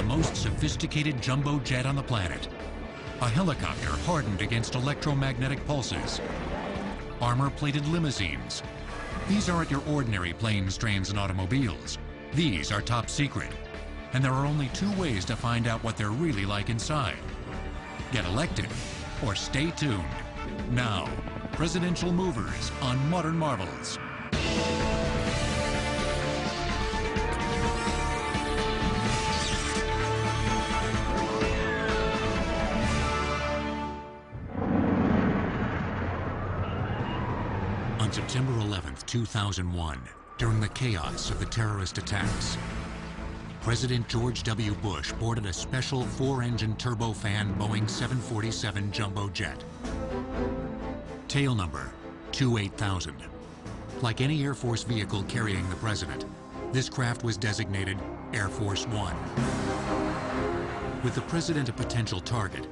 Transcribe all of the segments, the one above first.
the most sophisticated jumbo jet on the planet. A helicopter hardened against electromagnetic pulses. Armor-plated limousines. These aren't your ordinary planes, trains, and automobiles. These are top secret. And there are only two ways to find out what they're really like inside. Get elected or stay tuned. Now, Presidential Movers on Modern Marvels. On September 11th, 2001, during the chaos of the terrorist attacks, President George W. Bush boarded a special 4-engine turbofan Boeing 747 jumbo jet. Tail number 28000. Like any Air Force vehicle carrying the president, this craft was designated Air Force One. With the president a potential target,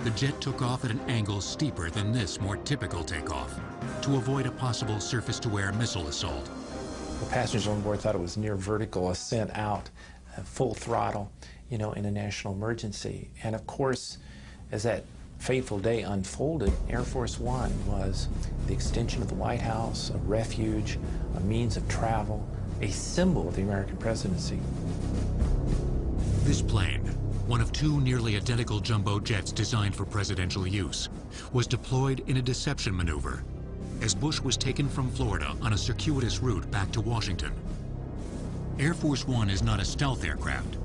the jet took off at an angle steeper than this more typical takeoff to avoid a possible surface-to-air missile assault. The passengers on board thought it was near vertical ascent out, full throttle, in a national emergency. And of course, as that fateful day unfolded, Air Force One was the extension of the White House, a refuge, a means of travel, a symbol of the American presidency. This plane, one of two nearly identical jumbo jets designed for presidential use, was deployed in a deception maneuver as Bush was taken from Florida on a circuitous route back to Washington. Air Force One is not a stealth aircraft.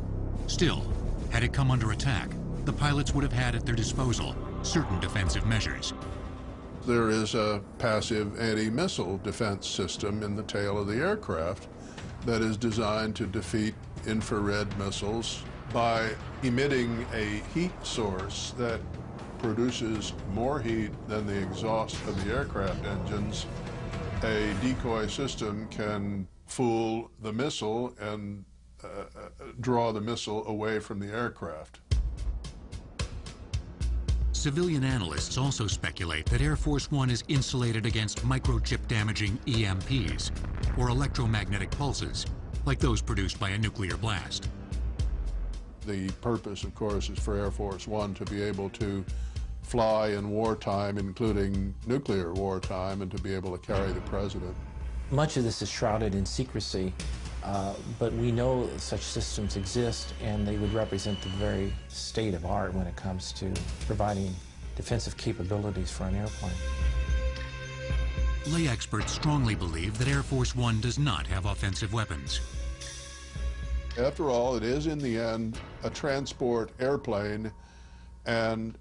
Still, had it come under attack, the pilots would have had at their disposal certain defensive measures. There is a passive anti-missile defense system in the tail of the aircraft that is designed to defeat infrared missiles by emitting a heat source that produces more heat than the exhaust of the aircraft engines. A decoy system can fool the missile and draw the missile away from the aircraft. Civilian analysts also speculate that Air Force One is insulated against microchip damaging EMPs, or electromagnetic pulses, like those produced by a nuclear blast. The purpose, of course, is for Air Force One to be able to fly in wartime, including nuclear wartime, and to be able to carry the president. Much of this is shrouded in secrecy, but we know such systems exist, and they would represent the very state of art when it comes to providing defensive capabilities for an airplane. Lay experts strongly believe that Air Force One does not have offensive weapons. After all, it is in the end a transport airplane, and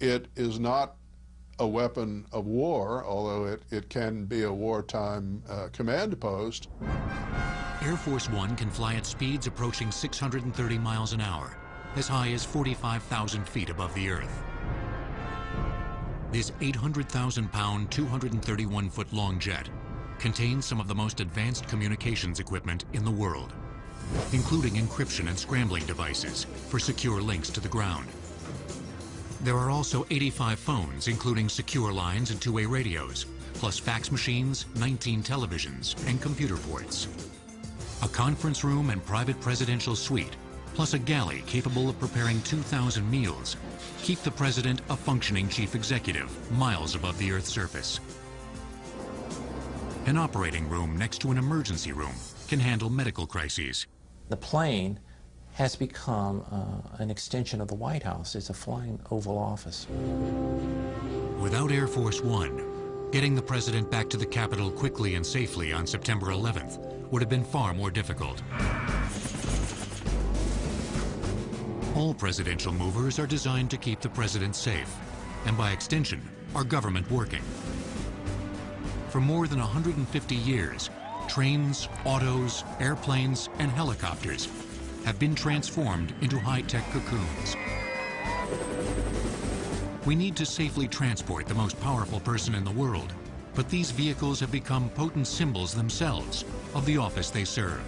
it is not a weapon of war, although it can be a wartime command post. Air Force One can fly at speeds approaching 630 miles an hour, as high as 45,000 feet above the Earth. This 800,000-pound, 231-foot-long jet contains some of the most advanced communications equipment in the world, including encryption and scrambling devices for secure links to the ground. There are also 85 phones, including secure lines and two-way radios, plus fax machines, 19 televisions, and computer ports. A conference room and private presidential suite, plus a galley capable of preparing 2,000 meals, keep the president a functioning chief executive miles above the Earth's surface. An operating room next to an emergency room can handle medical crises. The plane has become an extension of the White House. It's a flying Oval Office. Without Air Force One, getting the president back to the Capitol quickly and safely on September 11th would have been far more difficult. All presidential movers are designed to keep the president safe, and by extension, our government working. For more than 150 years, trains, autos, airplanes, and helicopters have been transformed into high-tech cocoons. We need to safely transport the most powerful person in the world, but these vehicles have become potent symbols themselves of the office they serve.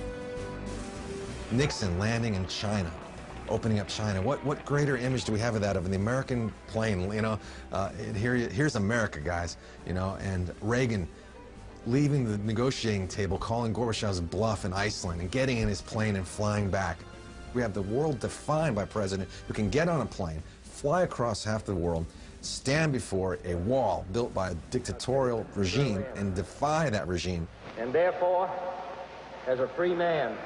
Nixon landing in China, opening up China. What greater image do we have of that, of the American plane? Here's America, guys, and Reagan leaving the negotiating table, calling Gorbachev's bluff in Iceland and getting in his plane and flying back. We have the world defined by a president who can get on a plane, fly across half the world, stand before a wall built by a dictatorial regime and defy that regime. And therefore, as a free man,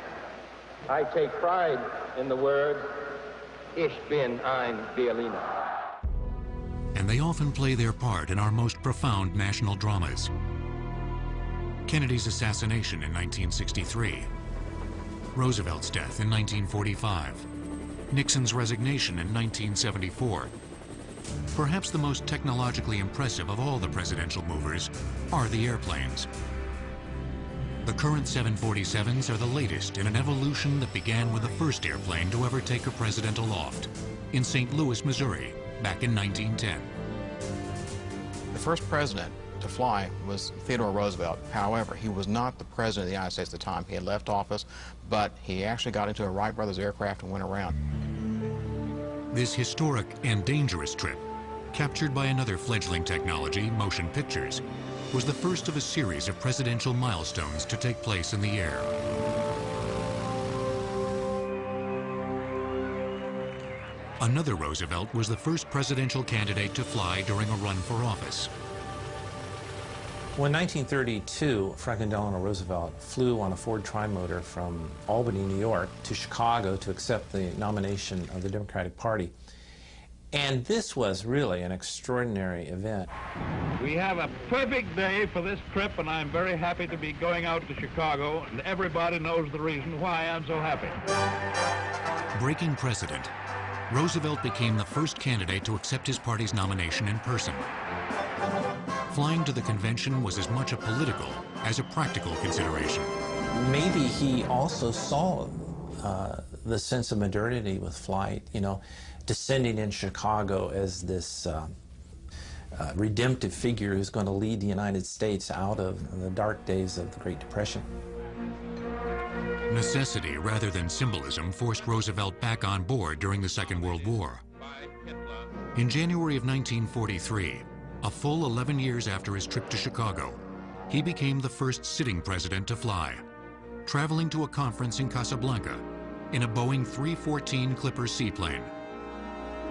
I take pride in the words, Ich bin ein Berliner. And they often play their part in our most profound national dramas. Kennedy's assassination in 1963, Roosevelt's death in 1945, Nixon's resignation in 1974. Perhaps the most technologically impressive of all the presidential movers are the airplanes. The current 747s are the latest in an evolution that began with the first airplane to ever take a president aloft in St. Louis, Missouri, back in 1910. The first president to fly was Theodore Roosevelt. However, he was not the president of the United States at the time. He had left office, but he actually got into a Wright Brothers aircraft and went around. This historic and dangerous trip, captured by another fledgling technology, motion pictures, was the first of a series of presidential milestones to take place in the air. Another Roosevelt was the first presidential candidate to fly during a run for office. Well, in 1932, Franklin Delano Roosevelt flew on a Ford Trimotor from Albany, New York, to Chicago to accept the nomination of the Democratic Party. And this was really an extraordinary event. We have a perfect day for this trip, and I'm very happy to be going out to Chicago, and everybody knows the reason why I'm so happy. Breaking precedent, Roosevelt became the first candidate to accept his party's nomination in person. Flying to the convention was as much a political as a practical consideration. Maybe he also saw the sense of modernity with flight, you know, descending in Chicago as this redemptive figure who's going to lead the United States out of the dark days of the Great Depression. Necessity rather than symbolism forced Roosevelt back on board during the Second World War. In January of 1943, a full 11 years after his trip to Chicago, he became the first sitting president to fly, traveling to a conference in Casablanca in a Boeing 314 Clipper seaplane.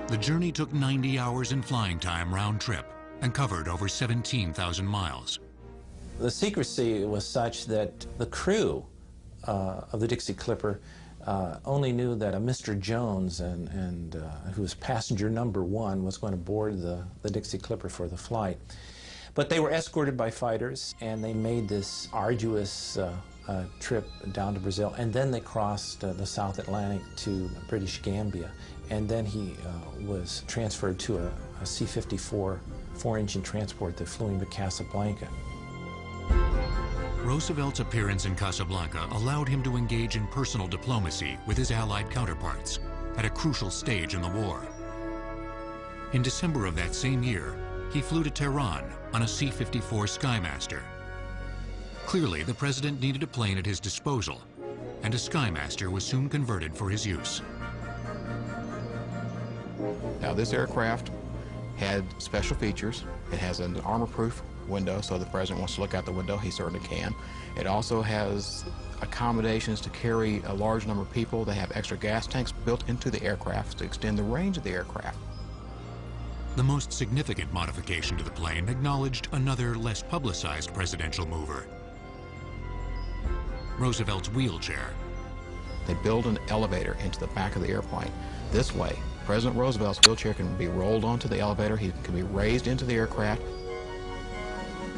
The journey took 90 hours in flying time round trip and covered over 17,000 miles. The secrecy was such that the crew of the Dixie Clipper only knew that a Mr. Jones, who was passenger number 1, was going to board the Dixie Clipper for the flight. But they were escorted by fighters, and they made this arduous trip down to Brazil, and then they crossed the South Atlantic to British Gambia, and then he was transferred to a C-54 4-engine transport that flew him to Casablanca. Roosevelt's appearance in Casablanca allowed him to engage in personal diplomacy with his Allied counterparts at a crucial stage in the war. In December of that same year, he flew to Tehran on a C-54 Skymaster. Clearly, the president needed a plane at his disposal, and a Skymaster was soon converted for his use. Now, this aircraft had special features. It has an armor-proof window, so if the president wants to look out the window, he certainly can. It also has accommodations to carry a large number of people. They have extra gas tanks built into the aircraft to extend the range of the aircraft. The most significant modification to the plane acknowledged another, less publicized presidential mover: Roosevelt's wheelchair. They build an elevator into the back of the airplane. This way, President Roosevelt's wheelchair can be rolled onto the elevator. He can be raised into the aircraft.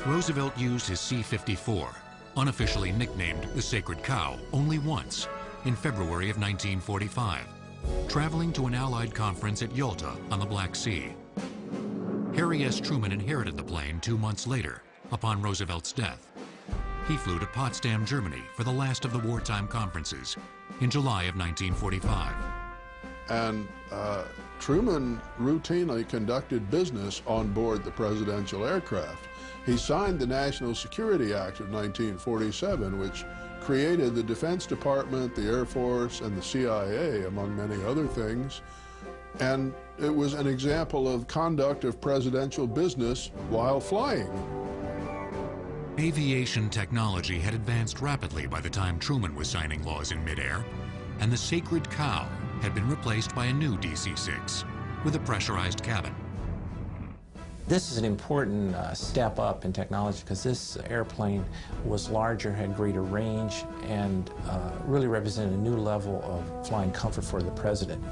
Roosevelt used his C-54, unofficially nicknamed the Sacred Cow, only once, in February of 1945, traveling to an Allied conference at Yalta on the Black Sea. Harry S. Truman inherited the plane 2 months later, upon Roosevelt's death. He flew to Potsdam, Germany for the last of the wartime conferences in July of 1945. And Truman routinely conducted business on board the presidential aircraft. He signed the National Security Act of 1947, which created the Defense Department, the Air Force, and the CIA, among many other things. And it was an example of conduct of presidential business while flying. Aviation technology had advanced rapidly by the time Truman was signing laws in midair. and the sacred cow had been replaced by a new DC-6 with a pressurized cabin. This is an important step up in technology because this airplane was larger, had greater range, and really represented a new level of flying comfort for the president.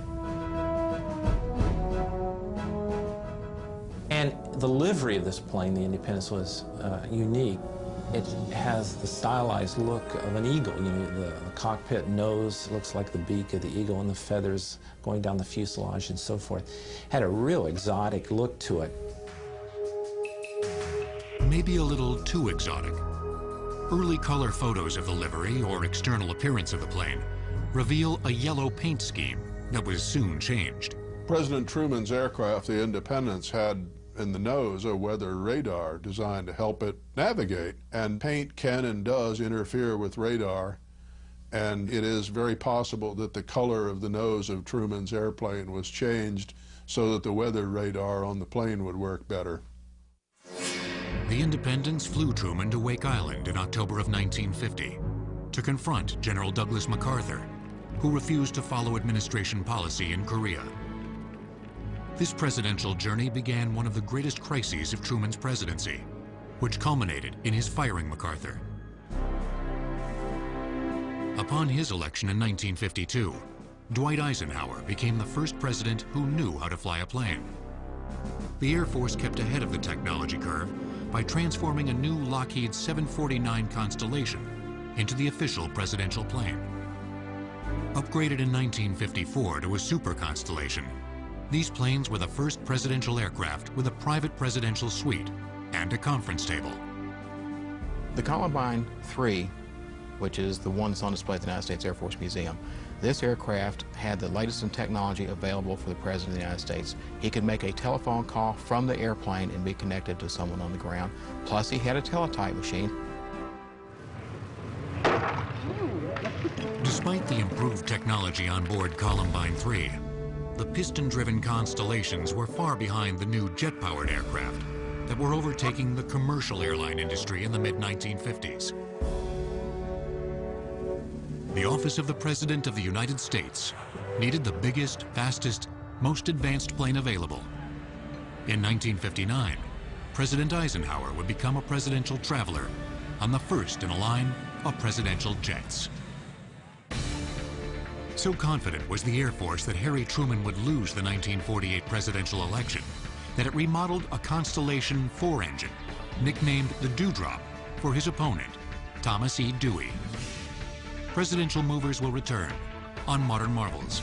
And the livery of this plane, the Independence, was unique. It has the stylized look of an eagle. You know, the cockpit nose looks like the beak of the eagle and the feathers going down the fuselage and so forth. Had a real exotic look to it. Maybe a little too exotic. Early color photos of the livery or external appearance of the plane reveal a yellow paint scheme that was soon changed. President Truman's aircraft, the Independence, had in the nose a weather radar designed to help it navigate. And paint can and does interfere with radar, and it is very possible that the color of the nose of Truman's airplane was changed so that the weather radar on the plane would work better. The Independence flew Truman to Wake Island in October of 1950 to confront General Douglas MacArthur, who refused to follow administration policy in Korea. This presidential journey began one of the greatest crises of Truman's presidency, which culminated in his firing MacArthur. Upon his election in 1952, Dwight Eisenhower became the first president who knew how to fly a plane. The Air Force kept ahead of the technology curve by transforming a new Lockheed 749 Constellation into the official presidential plane. Upgraded in 1954 to a Super Constellation, these planes were the first presidential aircraft with a private presidential suite and a conference table. The Columbine 3, which is the one that's on display at the United States Air Force Museum, this aircraft had the latest in technology available for the President of the United States. He could make a telephone call from the airplane and be connected to someone on the ground. Plus, he had a teletype machine. Despite the improved technology on board Columbine 3, the piston-driven Constellations were far behind the new jet-powered aircraft that were overtaking the commercial airline industry in the mid-1950s. The Office of the President of the United States needed the biggest, fastest, most advanced plane available. In 1959, President Eisenhower would become a presidential traveler on the first in a line of presidential jets. So confident was the Air Force that Harry Truman would lose the 1948 presidential election that it remodeled a Constellation 4 engine, nicknamed the Dewdrop, for his opponent, Thomas E. Dewey. Presidential movers will return on Modern Marvels.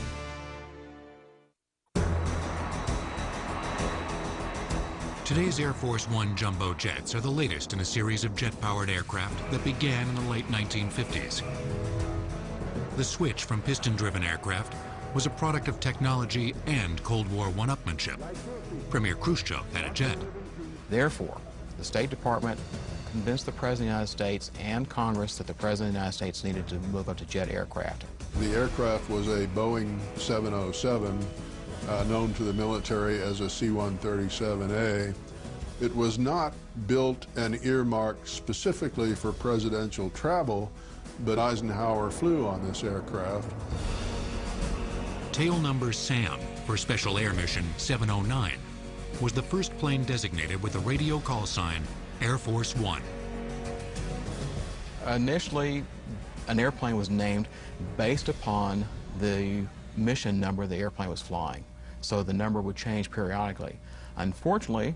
Today's Air Force One jumbo jets are the latest in a series of jet-powered aircraft that began in the late 1950s. The switch from piston-driven aircraft was a product of technology and Cold War one-upmanship. Premier Khrushchev had a jet. Therefore, the State Department convinced the President of the United States and Congress that the President of the United States needed to move up to jet aircraft. The aircraft was a Boeing 707, known to the military as a C-137A. It was not built and earmarked specifically for presidential travel, but Eisenhower flew on this aircraft. Tail number SAM for Special Air Mission 709 was the first plane designated with the radio call sign Air Force One. Initially, an airplane was named based upon the mission number the airplane was flying, so the number would change periodically. Unfortunately,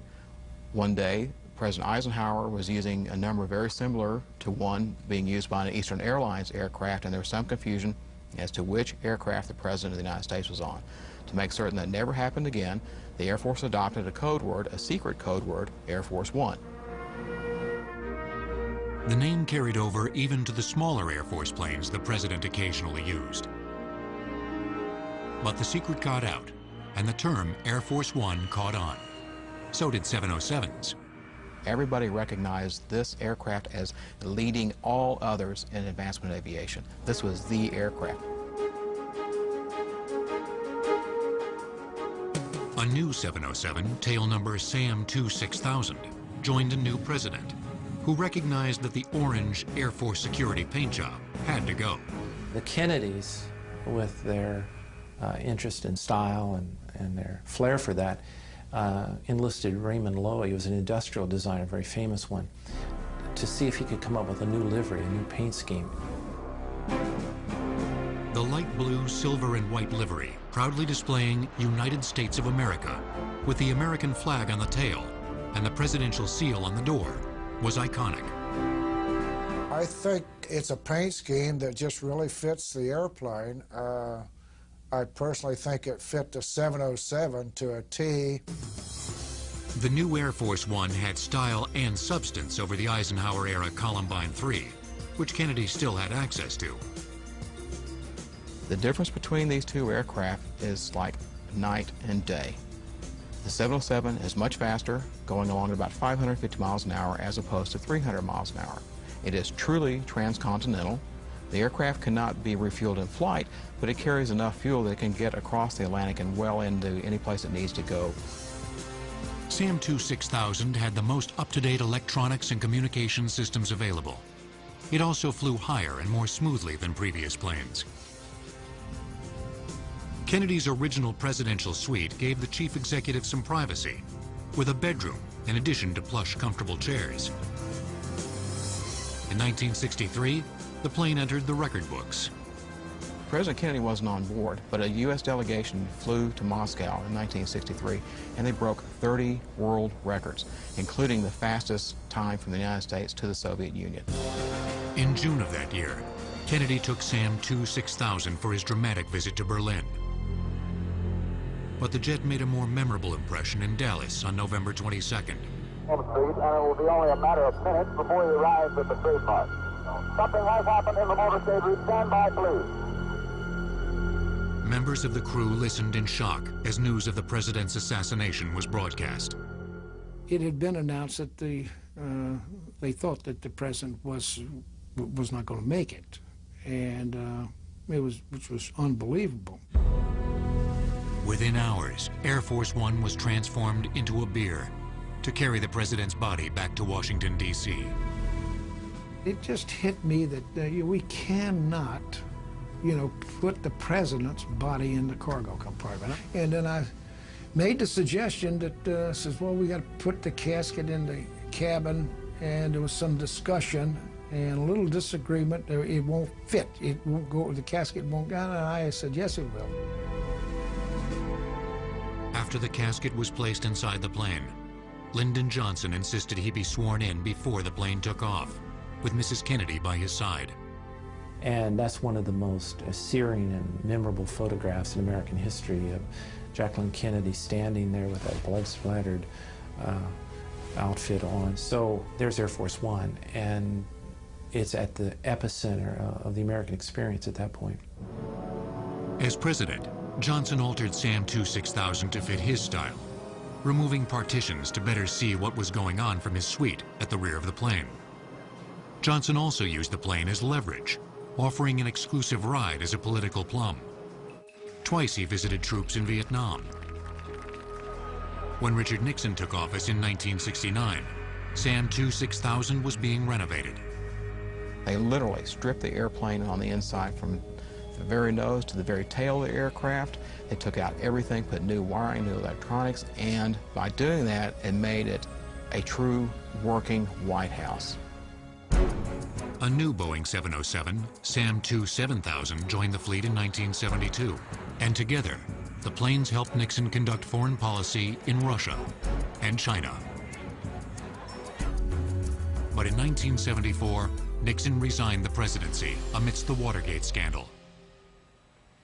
one day, President Eisenhower was using a number very similar to one being used by an Eastern Airlines aircraft, and there was some confusion as to which aircraft the President of the United States was on. To make certain that never happened again, the Air Force adopted a code word, a secret code word, Air Force One. The name carried over even to the smaller Air Force planes the President occasionally used. But the secret got out, and the term Air Force One caught on. So did 707s. Everybody recognized this aircraft as leading all others in advancement aviation. This was the aircraft. A new 707, tail number SAM 26000, joined a new president, who recognized that the orange Air Force security paint job had to go. The Kennedys with their interest in style and their flair for that, enlisted Raymond Loewy, who was an industrial designer, a very famous one, to see if he could come up with a new livery, a new paint scheme. The light blue, silver, and white livery, proudly displaying United States of America, with the American flag on the tail and the presidential seal on the door, was iconic. I think it's a paint scheme that just really fits the airplane. I personally think it fit the 707 to a T. The new Air Force One had style and substance over the Eisenhower-era Columbine III, which Kennedy still had access to. The difference between these two aircraft is like night and day. The 707 is much faster, going along at about 550 miles an hour as opposed to 300 miles an hour. It is truly transcontinental. The aircraft cannot be refueled in flight, but it carries enough fuel that it can get across the Atlantic and well into any place it needs to go. SAM 6000 had the most up-to-date electronics and communication systems available. It also flew higher and more smoothly than previous planes. Kennedy's original presidential suite gave the chief executive some privacy, with a bedroom in addition to plush, comfortable chairs. In 1963, the plane entered the record books. President Kennedy wasn't on board, but a U.S. delegation flew to Moscow in 1963, and they broke 30 world records, including the fastest time from the United States to the Soviet Union. In June of that year, Kennedy took SAM 6000 for his dramatic visit to Berlin. But the jet made a more memorable impression in Dallas on November 22nd. And it will be only a matter of minutes before he arrives at the trademark. Something has happened in the motorcade route. Stand by, please. Members of the crew listened in shock as news of the president's assassination was broadcast. It had been announced that they thought that the president was not going to make it, and which was unbelievable. Within hours, Air Force One was transformed into a beer to carry the president's body back to Washington, D.C. It just hit me that we cannot, put the president's body in the cargo compartment. And then I made the suggestion that says, well, we got to put the casket in the cabin, and there was some discussion and a little disagreement. It won't fit. It won't go. The casket won't go. And I said, yes, it will. After the casket was placed inside the plane, Lyndon Johnson insisted he be sworn in before the plane took off, with Mrs. Kennedy by his side. And that's one of the most searing and memorable photographs in American history of Jacqueline Kennedy standing there with that blood-splattered outfit on. So there's Air Force One, and it's at the epicenter of the American experience at that point. As president, Johnson altered SAM 6000 to fit his style, removing partitions to better see what was going on from his suite at the rear of the plane. Johnson also used the plane as leverage, offering an exclusive ride as a political plum. Twice he visited troops in Vietnam. When Richard Nixon took office in 1969, SAM 6000 was being renovated. They literally stripped the airplane on the inside from the very nose to the very tail of the aircraft. They took out everything, put new wiring, new electronics, and by doing that, it made it a true working White House. A new Boeing 707, SAM 7000, joined the fleet in 1972, and together, the planes helped Nixon conduct foreign policy in Russia and China. But in 1974, Nixon resigned the presidency amidst the Watergate scandal.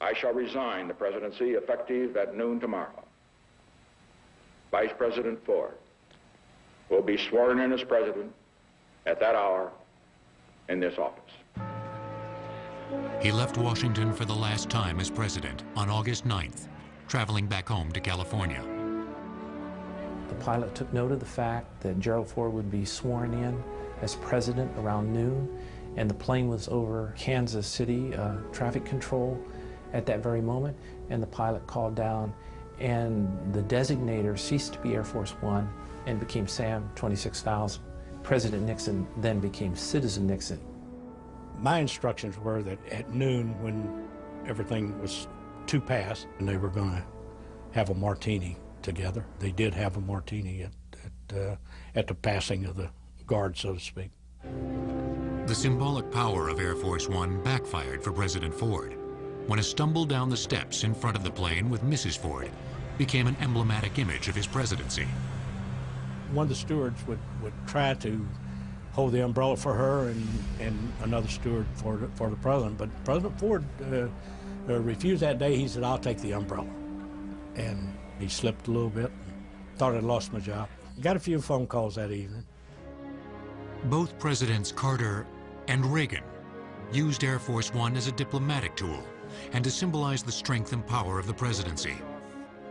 I shall resign the presidency effective at noon tomorrow. Vice President Ford will be sworn in as president at that hour in this office. He left Washington for the last time as president on August 9th, traveling back home to California. The pilot took note of the fact that Gerald Ford would be sworn in as president around noon, and the plane was over Kansas City traffic control at that very moment, and the pilot called down, and the designator ceased to be Air Force One and became SAM 26000. President Nixon then became Citizen Nixon. My instructions were that at noon, when everything was to pass, and they were going to have a martini together. They did have a martini at the passing of the guard, so to speak. The symbolic power of Air Force One backfired for President Ford when a stumble down the steps in front of the plane with Mrs. Ford became an emblematic image of his presidency. One of the stewards would try to hold the umbrella for her and another steward for the president, but President Ford refused that day. He said, "I'll take the umbrella." And he slipped a little bit, thought I'd lost my job. Got a few phone calls that evening. Both Presidents Carter and Reagan used Air Force One as a diplomatic tool and to symbolize the strength and power of the presidency.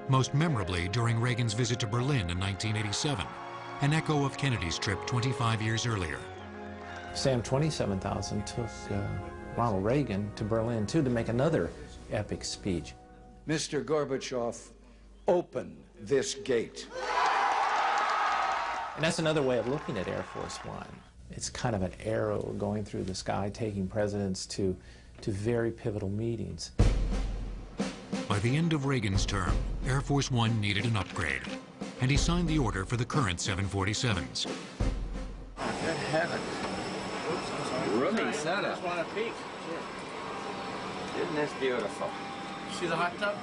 Most memorably during Reagan's visit to Berlin in 1987, an echo of Kennedy's trip 25 years earlier. Sam 27,000 took Ronald Reagan to Berlin, too, to make another epic speech. Mr. Gorbachev, open this gate. And that's another way of looking at Air Force One. It's kind of an arrow going through the sky, taking presidents to very pivotal meetings. By the end of Reagan's term, Air Force One needed an upgrade, and he signed the order for the current 747s. Good heavens. Oops, I'm sorry. Roomy setup. I just want to peek. Sure. Isn't this beautiful? See the hot tub?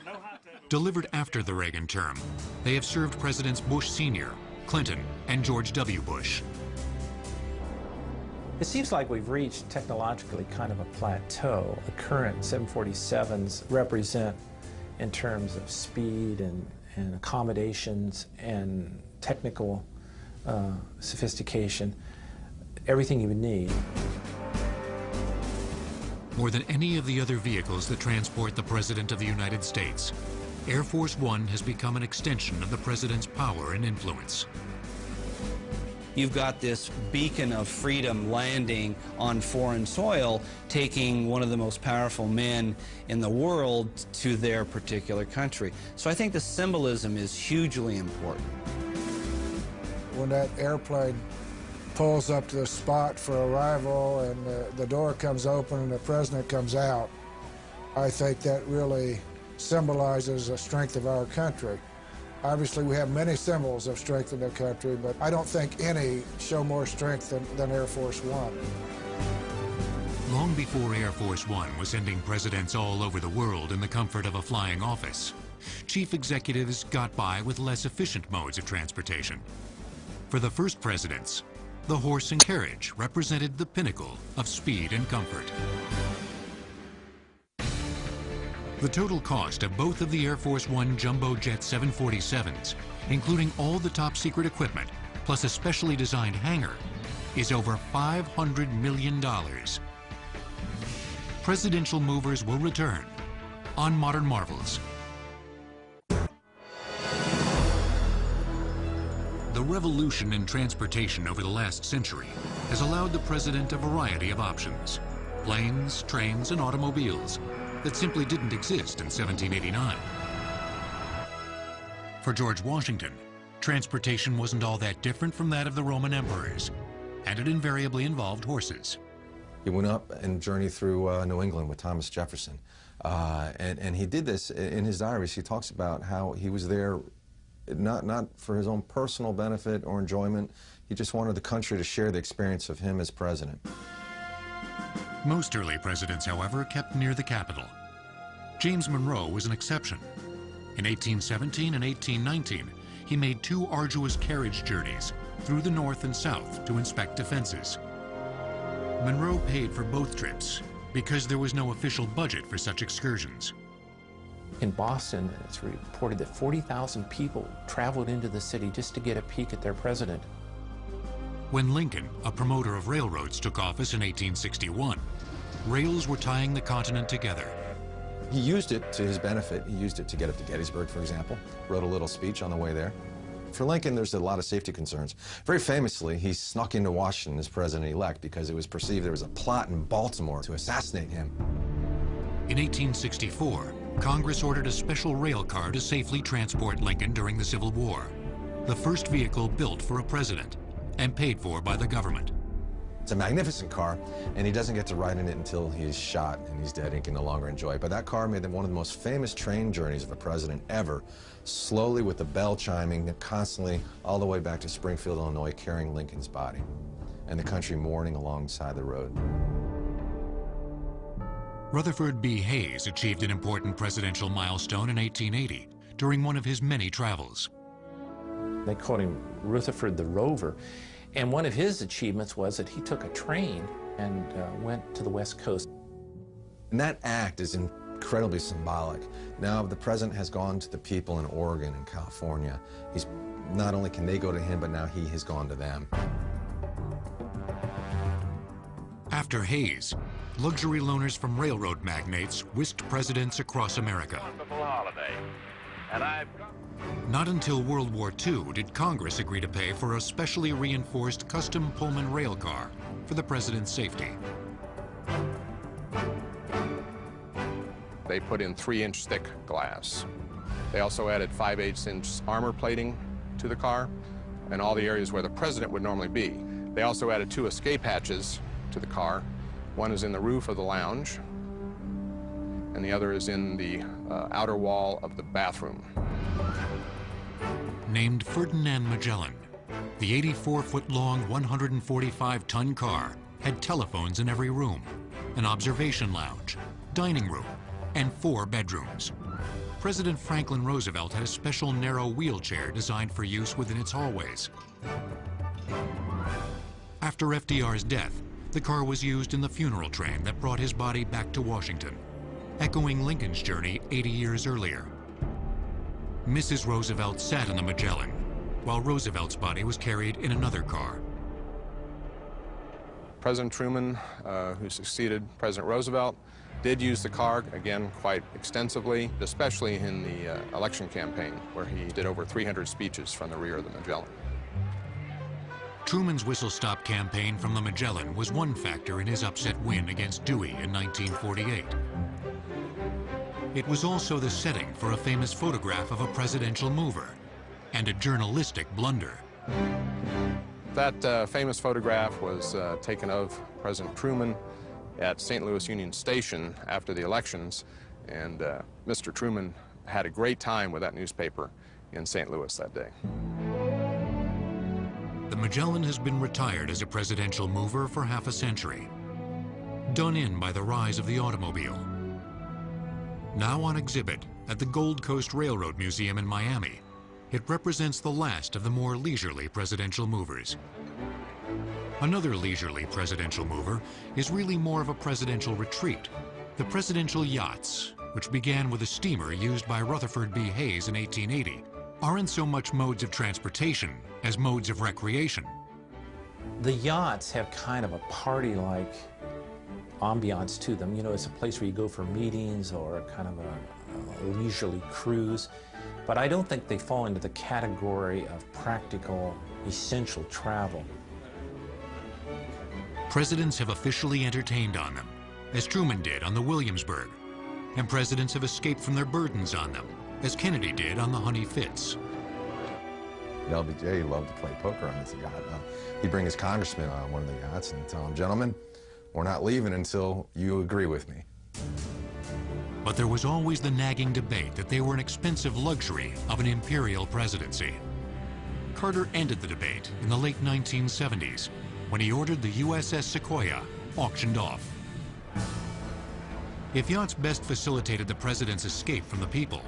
No hot tub. Delivered after the Reagan term, they have served Presidents Bush Sr., Clinton, and George W. Bush. It seems like we've reached technologically kind of a plateau. The current 747s represent, in terms of speed and accommodations and technical sophistication, everything you would need. More than any of the other vehicles that transport the President of the United States, Air Force One has become an extension of the President's power and influence. You've got this beacon of freedom landing on foreign soil, taking one of the most powerful men in the world to their particular country. So I think the symbolism is hugely important. When that airplane pulls up to the spot for arrival and the door comes open and the president comes out, I think that really symbolizes the strength of our country. Obviously, we have many symbols of strength in the country, but I don't think any show more strength than Air Force One. Long before Air Force One was sending presidents all over the world in the comfort of a flying office, chief executives got by with less efficient modes of transportation. For the first presidents, the horse and carriage represented the pinnacle of speed and comfort. The total cost of both of the Air Force One jumbo jet 747s, including all the top secret equipment, plus a specially designed hangar, is over $500 million. Presidential movers will return on Modern Marvels. The revolution in transportation over the last century has allowed the president a variety of options: planes, trains, and automobiles that simply didn't exist in 1789. For George Washington, transportation wasn't all that different from that of the Roman emperors, and it invariably involved horses. He went up and journeyed through New England with Thomas Jefferson. And he did this in his diaries. He talks about how he was there not for his own personal benefit or enjoyment. He just wanted the country to share the experience of him as president. Most early presidents, however, kept near the capital. James Monroe was an exception. In 1817 and 1819, he made 2 arduous carriage journeys through the North and South to inspect defenses. Monroe paid for both trips because there was no official budget for such excursions. In Boston, it's reported that 40,000 people traveled into the city just to get a peek at their president. When Lincoln, a promoter of railroads, took office in 1861, rails were tying the continent together. He used it to his benefit. He used it to get up to Gettysburg, for example. Wrote a little speech on the way there. For Lincoln, there's a lot of safety concerns. Very famously, he snuck into Washington as president-elect because it was perceived there was a plot in Baltimore to assassinate him. In 1864, Congress ordered a special rail car to safely transport Lincoln during the Civil War, the first vehicle built for a president and paid for by the government. It's a magnificent car, and he doesn't get to ride in it until he's shot and he's dead and can no longer enjoy it. But that car made one of the most famous train journeys of a president ever, slowly with the bell chiming constantly all the way back to Springfield, Illinois, carrying Lincoln's body, and the country mourning alongside the road. Rutherford B. Hayes achieved an important presidential milestone in 1880 during one of his many travels. They called him Rutherford the Rover. And one of his achievements was that he took a train and went to the West Coast. And that act is incredibly symbolic. Now the president has gone to the people in Oregon and California. Not only can they go to him, but now he has gone to them. After Hayes, luxury loaners from railroad magnates whisked presidents across America. Not until World War II did Congress agree to pay for a specially reinforced custom Pullman rail car for the president's safety. They put in 3-inch thick glass. They also added 5/8-inch armor plating to the car and all the areas where the president would normally be. They also added 2 escape hatches to the car. One is in the roof of the lounge, and the other is in the outer wall of the bathroom. Named Ferdinand Magellan, the 84-foot-long, 145-ton car had telephones in every room, an observation lounge, dining room, and 4 bedrooms. President Franklin Roosevelt had a special narrow wheelchair designed for use within its hallways. After FDR's death, the car was used in the funeral train that brought his body back to Washington, echoing Lincoln's journey 80 years earlier. Mrs. Roosevelt sat in the Magellan, while Roosevelt's body was carried in another car. President Truman, who succeeded President Roosevelt, did use the car, again, quite extensively, especially in the election campaign, where he did over 300 speeches from the rear of the Magellan. Truman's whistle-stop campaign from the Magellan was one factor in his upset win against Dewey in 1948. It was also the setting for a famous photograph of a presidential mover and a journalistic blunder. That famous photograph was taken of President Truman at St. Louis Union Station after the elections, and Mr. Truman had a great time with that newspaper in St. Louis that day. The Magellan has been retired as a presidential mover for half a century, done in by the rise of the automobile. Now on exhibit at the Gold Coast Railroad Museum in Miami, it represents the last of the more leisurely presidential movers. Another leisurely presidential mover is really more of a presidential retreat, the presidential yachts, which began with a steamer used by Rutherford B. Hayes in 1880, aren't so much modes of transportation as modes of recreation. The yachts have kind of a party-like ambiance to them. You know, it's a place where you go for meetings or kind of a leisurely cruise. But I don't think they fall into the category of practical, essential travel. Presidents have officially entertained on them, as Truman did on the Williamsburg, and presidents have escaped from their burdens on them, as Kennedy did on the Honey Fitz. LBJ loved to play poker on his yacht. He'd bring his congressman on one of the yachts and tell him, "Gentlemen, we're not leaving until you agree with me." But there was always the nagging debate that they were an expensive luxury of an imperial presidency. Carter ended the debate in the late 1970s when he ordered the USS Sequoia auctioned off. If yachts best facilitated the president's escape from the people,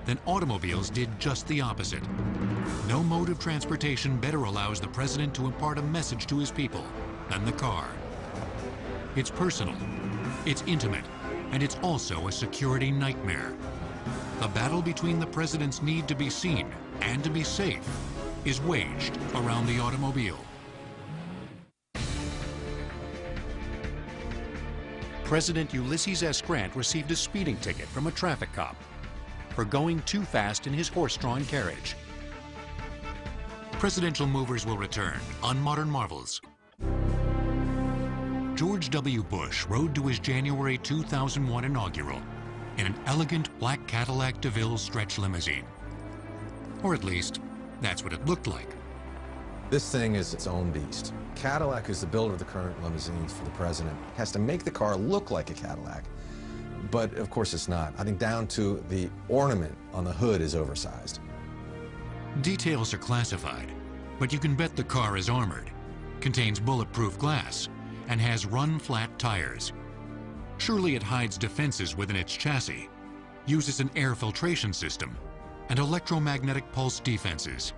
then automobiles did just the opposite. No mode of transportation better allows the president to impart a message to his people than the car. It's personal, it's intimate, and it's also a security nightmare. The battle between the president's need to be seen and to be safe is waged around the automobile. President Ulysses S. Grant received a speeding ticket from a traffic cop for going too fast in his horse-drawn carriage. Presidential movers will return on Modern Marvels. George W. Bush rode to his January 2001 inaugural in an elegant black Cadillac DeVille stretch limousine. Or at least, that's what it looked like. This thing is its own beast. Cadillac, who's the builder of the current limousines for the president, has to make the car look like a Cadillac. But of course it's not. I think down to the ornament on the hood is oversized. Details are classified, but you can bet the car is armored, contains bulletproof glass, and has run-flat tires. Surely it hides defenses within its chassis, uses an air filtration system, and electromagnetic pulse defenses.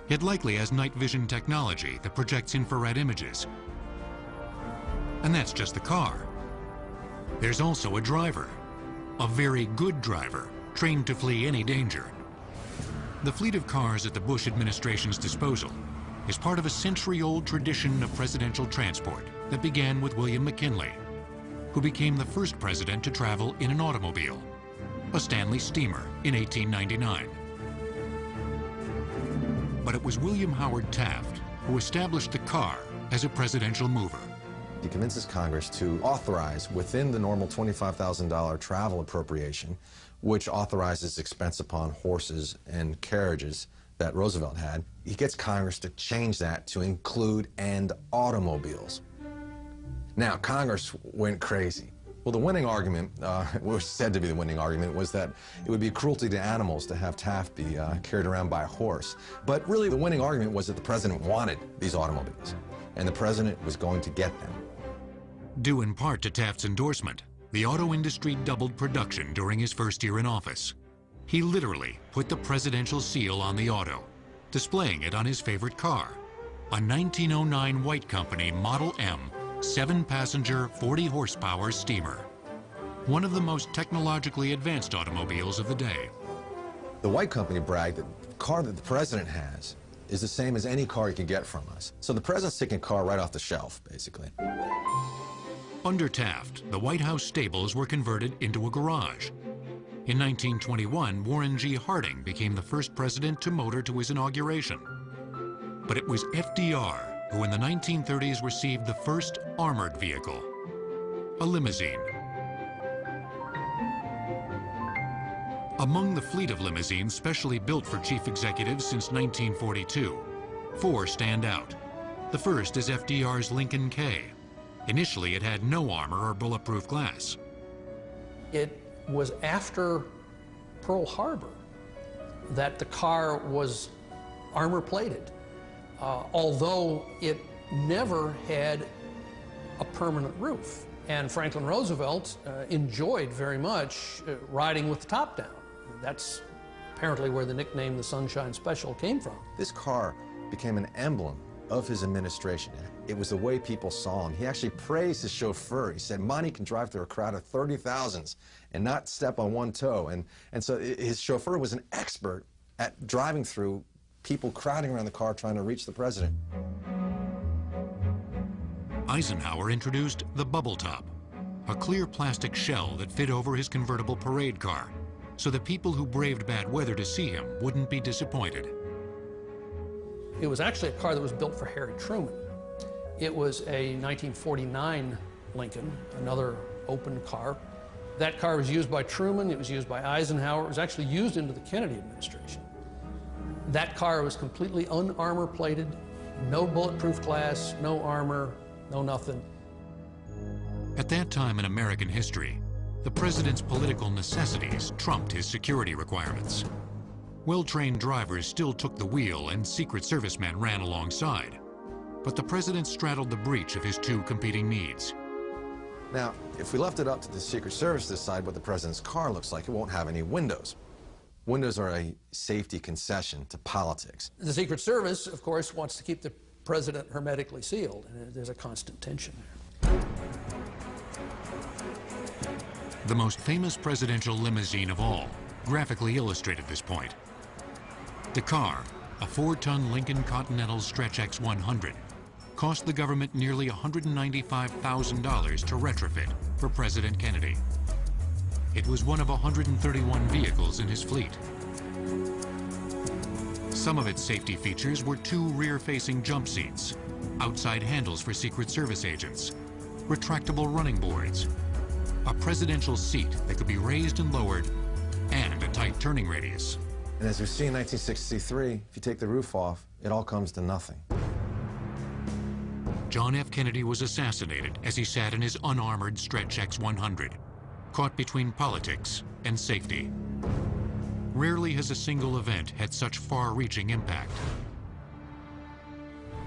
It likely has night vision technology that projects infrared images. And that's just the car. There's also a driver, a very good driver, trained to flee any danger. The fleet of cars at the Bush administration's disposal is part of a century-old tradition of presidential transport that began with William McKinley, who became the first president to travel in an automobile, a Stanley steamer, in 1899. But it was William Howard Taft who established the car as a presidential mover. He convinces Congress to authorize, within the normal $25,000 travel appropriation, which authorizes expense upon horses and carriages that Roosevelt had, he gets Congress to change that to include and automobiles. Now, Congress went crazy. Well, the winning argument, was said to be the winning argument, was that it would be cruelty to animals to have Taft be carried around by a horse. But really, the winning argument was that the president wanted these automobiles, and the president was going to get them. Due in part to Taft's endorsement, the auto industry doubled production during his first year in office. He literally put the presidential seal on the auto, displaying it on his favorite car, a 1909 White Company Model M 7-passenger, 40-horsepower steamer, one of the most technologically advanced automobiles of the day. The White Company bragged that the car that the president has is the same as any car you can get from us. So the president's taking a car right off the shelf, basically. Under Taft, the White House stables were converted into a garage. In 1921, Warren G. Harding became the first president to motor to his inauguration. But it was FDR who in the 1930s received the first armored vehicle, a limousine. Among the fleet of limousines specially built for chief executives since 1942, 4 stand out. The first is FDR's Lincoln K. Initially, it had no armor or bulletproof glass. It was after Pearl Harbor that the car was armor-plated, although it never had a permanent roof. And Franklin Roosevelt enjoyed very much riding with the top down. That's apparently where the nickname the Sunshine Special came from. This car became an emblem of his administration. It was the way people saw him. He actually praised his chauffeur. He said, Monty can drive through a crowd of 30,000s and not step on one toe. And so his chauffeur was an expert at driving through people crowding around the car trying to reach the president. Eisenhower introduced the bubble top, a clear plastic shell that fit over his convertible parade car, so that people who braved bad weather to see him wouldn't be disappointed. It was actually a car that was built for Harry Truman. It was a 1949 Lincoln, another open car. That car was used by Truman, it was used by Eisenhower, it was actually used into the Kennedy administration. That car was completely unarmor plated, no bulletproof glass, no armor, no nothing. At that time in American history, the president's political necessities trumped his security requirements. Well-trained drivers still took the wheel and Secret Service men ran alongside. But the president straddled the breach of his 2 competing needs. Now, if we left it up to the Secret Service to decide what the president's car looks like, it won't have any windows. Windows are a safety concession to politics. The Secret Service, of course, wants to keep the president hermetically sealed, and there's a constant tension there. The most famous presidential limousine of all graphically illustrated this point. The car, a 4-ton Lincoln Continental Stretch X100, cost the government nearly $195,000 to retrofit for President Kennedy. It was one of 131 vehicles in his fleet. Some of its safety features were 2 rear-facing jump seats, outside handles for Secret Service agents, retractable running boards, a presidential seat that could be raised and lowered, and a tight turning radius. And as we see in 1963, if you take the roof off, it all comes to nothing. John F. Kennedy was assassinated as he sat in his unarmored Stretch X-100, caught between politics and safety. Rarely has a single event had such far-reaching impact.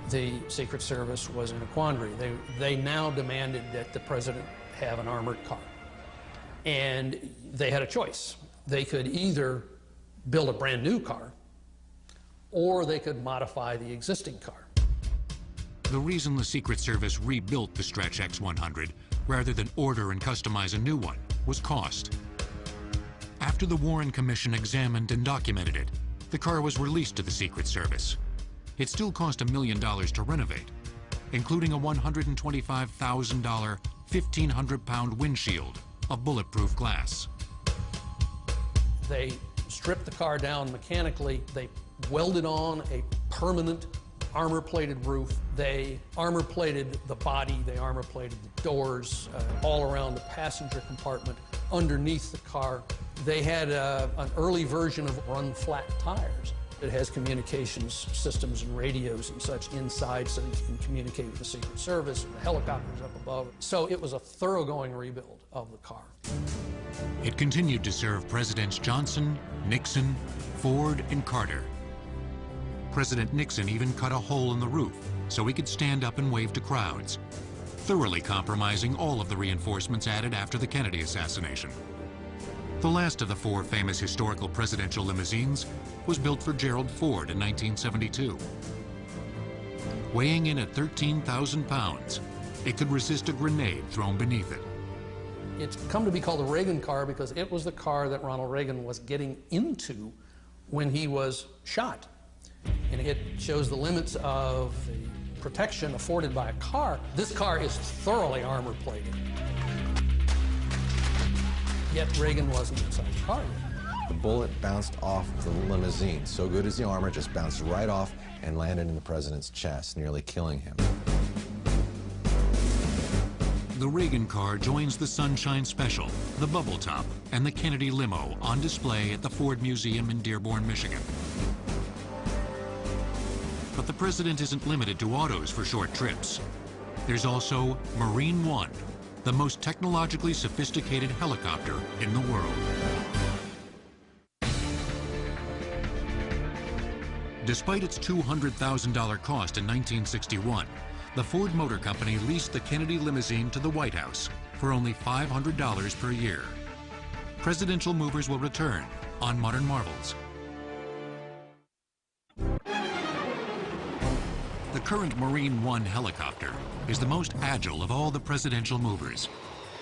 The Secret Service was in a quandary. They now demanded that the president have an armored car. And they had a choice. They could either build a brand new car, or they could modify the existing car. The reason the Secret Service rebuilt the Stretch X-100 rather than order and customize a new one was cost. After the Warren Commission examined and documented it, the car was released to the Secret Service. It still cost $1 million to renovate, including a $125,000, 1,500-pound windshield of bulletproof glass. They stripped the car down mechanically. They welded on a permanent armor-plated roof. They armor-plated the body. They armor-plated the doors all around the passenger compartment, underneath the car. They had an early version of run-flat tires. It has communications systems and radios and such inside so that you can communicate with the Secret Service and the helicopters up above. So it was a thoroughgoing rebuild of the car. It continued to serve Presidents Johnson, Nixon, Ford, and Carter. President Nixon even cut a hole in the roof so he could stand up and wave to crowds, thoroughly compromising all of the reinforcements added after the Kennedy assassination. The last of the 4 famous historical presidential limousines was built for Gerald Ford in 1972. Weighing in at 13,000 pounds, it could resist a grenade thrown beneath it. It's come to be called the Reagan car because it was the car that Ronald Reagan was getting into when he was shot. And it shows the limits of the protection afforded by a car. This car is thoroughly armor-plated. Yet Reagan wasn't inside the car yet. The bullet bounced off the limousine. So good as the armor, just bounced right off and landed in the president's chest, nearly killing him. The Reagan car joins the Sunshine Special, the Bubble Top, and the Kennedy Limo on display at the Ford Museum in Dearborn, Michigan. But the president isn't limited to autos for short trips. There's also Marine One, the most technologically sophisticated helicopter in the world. Despite its $200,000 cost in 1961, the Ford Motor Company leased the Kennedy limousine to the White House for only $500 per year. Presidential movers will return on Modern Marvels. The current Marine One helicopter is the most agile of all the presidential movers,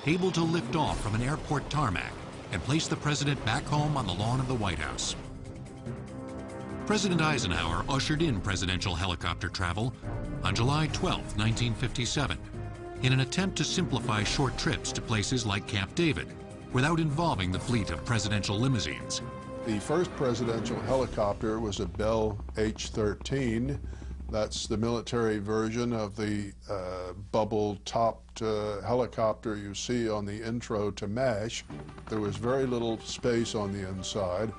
able to lift off from an airport tarmac and place the president back home on the lawn of the White House. President Eisenhower ushered in presidential helicopter travel on July 12, 1957, in an attempt to simplify short trips to places like Camp David without involving the fleet of presidential limousines. The first presidential helicopter was a Bell H-13. That's the military version of the bubble-topped helicopter you see on the intro to MASH. There was very little space on the inside,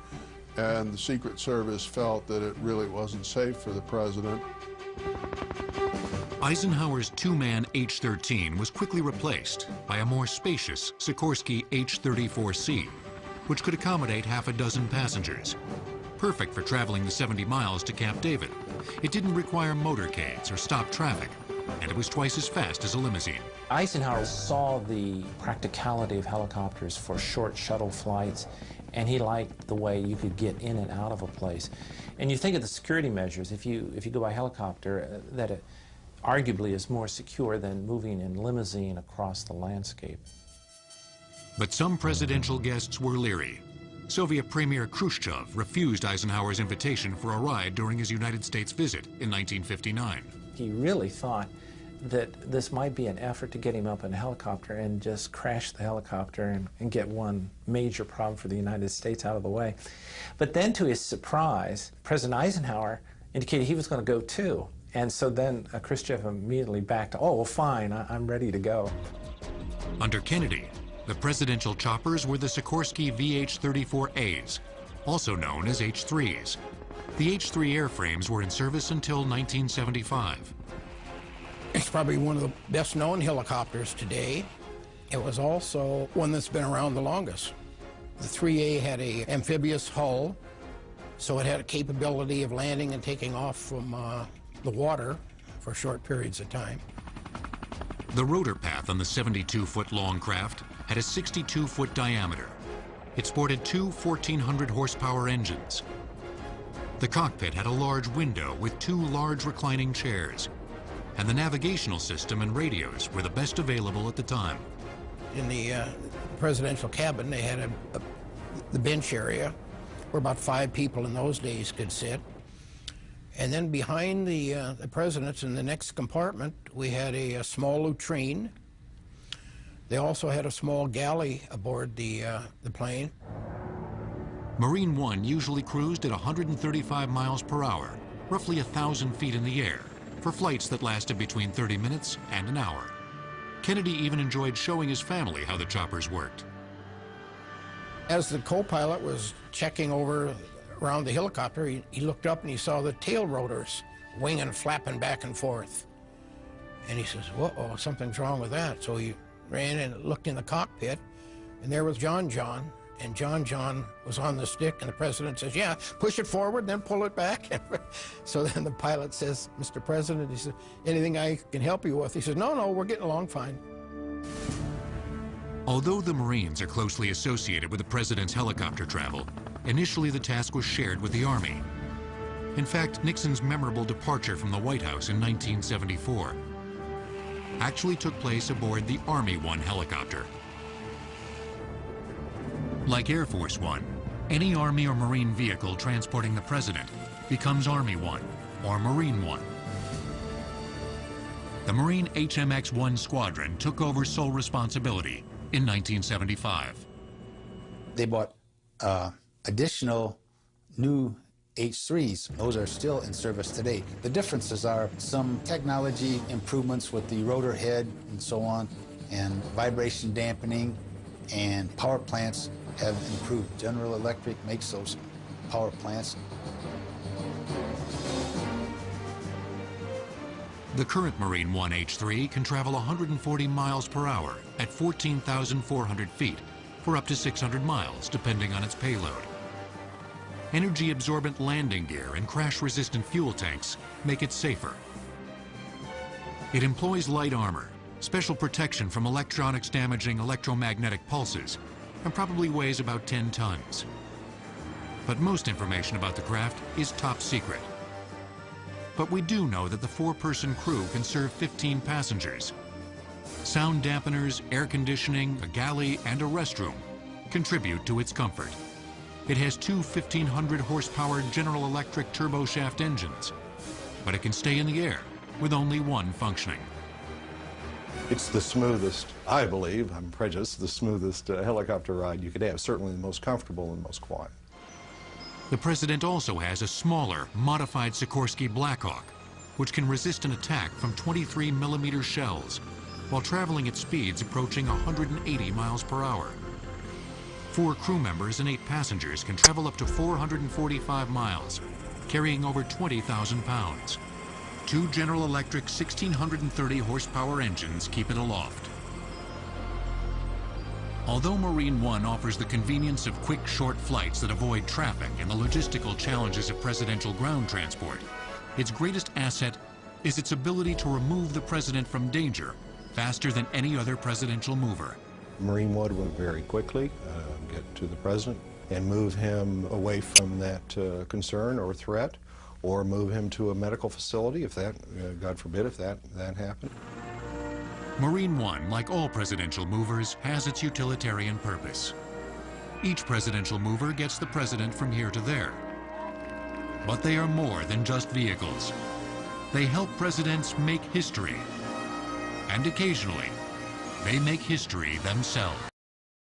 and the Secret Service felt that it really wasn't safe for the president. Eisenhower's two-man H-13 was quickly replaced by a more spacious Sikorsky H-34C, which could accommodate half a dozen passengers. Perfect for traveling the 70 miles to Camp David. It didn't require motorcades or stop traffic, and it was twice as fast as a limousine. Eisenhower saw the practicality of helicopters for short shuttle flights, and he liked the way you could get in and out of a place. And you think of the security measures, if you go by helicopter, that it arguably is more secure than moving in limousine across the landscape. But some presidential guests were leery. Soviet Premier Khrushchev refused Eisenhower's invitation for a ride during his United States visit in 1959. He really thought that this might be an effort to get him up in a helicopter and just crash the helicopter and get one major problem for the United States out of the way. But then, to his surprise, President Eisenhower indicated he was going to go too. And so then Khrushchev immediately backed, oh, well, fine, I'm ready to go. Under Kennedy, the presidential choppers were the Sikorsky VH-34As, also known as H-3s. The H-3 airframes were in service until 1975. It's probably one of the best known helicopters today. It was also one that's been around the longest. The 3A had an amphibious hull, so it had a capability of landing and taking off from the water for short periods of time. The rotor path on the 72-foot-long craft had a 62-foot diameter. It sported two 1,400-horsepower engines. The cockpit had a large window with two large reclining chairs, and the navigational system and radios were the best available at the time. In the presidential cabin, they had the bench area where about 5 people in those days could sit. And then behind the presidents in the next compartment, we had a small latrine. They also had a small galley aboard the plane. Marine One usually cruised at 135 miles per hour, roughly 1,000 feet in the air, for flights that lasted between 30 minutes and an hour. Kennedy even enjoyed showing his family how the choppers worked. As the co-pilot was checking over around the helicopter, he looked up and he saw the tail rotors winging, flapping back and forth. And he says, "Whoa, something's wrong with that." So he ran and looked in the cockpit, and there was John, and John was on the stick, and the president says, "Yeah, push it forward, then pull it back." So then the pilot says, "Mr. President," he said, "anything I can help you with?" He says, "No, we're getting along fine." Although the Marines are closely associated with the president's helicopter travel, initially the task was shared with the Army. In fact, Nixon's memorable departure from the White House in 1974 actually took place aboard the Army One helicopter. Like Air Force One, any Army or Marine vehicle transporting the president becomes Army One or Marine One. The Marine HMX-1 squadron took over sole responsibility in 1975. They bought additional new H-3s. Those are still in service today. The differences are some technology improvements with the rotor head and so on, and vibration dampening, and power plants have improved. General Electric makes those power plants. The current Marine One H-3 can travel 140 miles per hour at 14,400 feet for up to 600 miles, depending on its payload. Energy-absorbent landing gear and crash-resistant fuel tanks make it safer. It employs light armor, special protection from electronics damaging electromagnetic pulses, and probably weighs about 10 tons. But most information about the craft is top secret. But we do know that the 4-person crew can serve 15 passengers. Sound dampeners, air conditioning, a galley, and a restroom contribute to its comfort. It has two 1,500 horsepower General Electric turboshaft engines, but it can stay in the air with only one functioning. It's the smoothest, I believe, I'm prejudiced, the smoothest helicopter ride you could have, certainly the most comfortable and most quiet. The president also has a smaller, modified Sikorsky Blackhawk, which can resist an attack from 23mm shells while traveling at speeds approaching 180 miles per hour. 4 crew members and 8 passengers can travel up to 445 miles, carrying over 20,000 pounds. 2 General Electric 1,630 horsepower engines keep it aloft. Although Marine One offers the convenience of quick, short flights that avoid traffic and the logistical challenges of presidential ground transport, its greatest asset is its ability to remove the president from danger faster than any other presidential mover. Marine One went very quickly, get to the president, and move him away from that concern or threat, or move him to a medical facility if that, God forbid, if that happened. Marine One, like all presidential movers, has its utilitarian purpose. Each presidential mover gets the president from here to there. But they are more than just vehicles. They help presidents make history. And occasionally, they make history themselves.